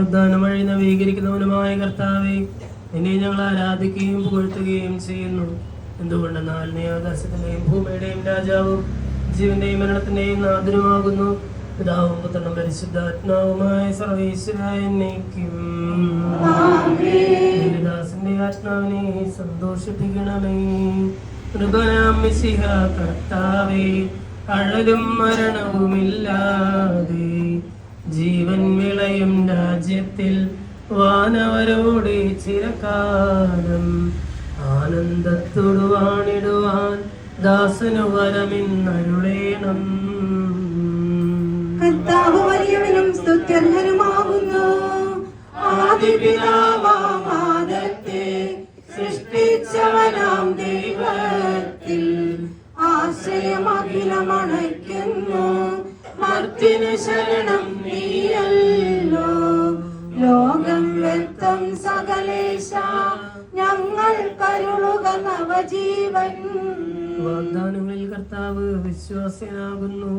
ഉദ്ധാനമഴി നവീകരിക്കുന്നവനുമായ കർത്താവേ, നിന്നെ ഞങ്ങൾ ആരാധിക്കുകയും പുകഴ്ത്തുകയും ചെയ്യുന്നു. എന്തുകൊണ്ടെന്നാൽ നീ ആകാശത്തിന്റെയും ഭൂമിയുടെയും രാജാവും ജീവന്റെയും മരണത്തിന്റെയും നാഥനുമാകുന്നു. പിതാവും പുത്രനും പരിശുദ്ധാത്മാവുമായ സർവ്വേശ്വരായ എന്നേക്കും. നിന്റെ ദാസന്റെ ആത്മാവിനെ സന്തോഷിപ്പിക്കണമേ. കൃപനാം മിശിഹ കർത്താവേ, അഴലും മരണവുമില്ലാതെ ജീവൻ വിളയും രാജ്യത്തിൽ വാനവരോടെ ചിരകാലം ആനന്ദത്തോടു വാണിടുവാൻ ദാസനു വരമിന്നരുളേണം. കർത്താവ് വലിയവനും സ്തുത്യർഹനുമാകുന്നു. ആദിപിതാവാം ആദത്തെ സൃഷ്ടിച്ചവനാം ദൈവത്തിൽ ആശ്രയമഖിലമണയ്ക്കുന്നു. മർത്യന് ശരണം നീയല്ലോ. ലോകം വ്യക്തം സകലേശ, ഞങ്ങൾ കരുളുക നവജീവൻ. വാഗ്ദാനങ്ങളിൽ കർത്താവ് വിശ്വാസ്യനാകുന്നു.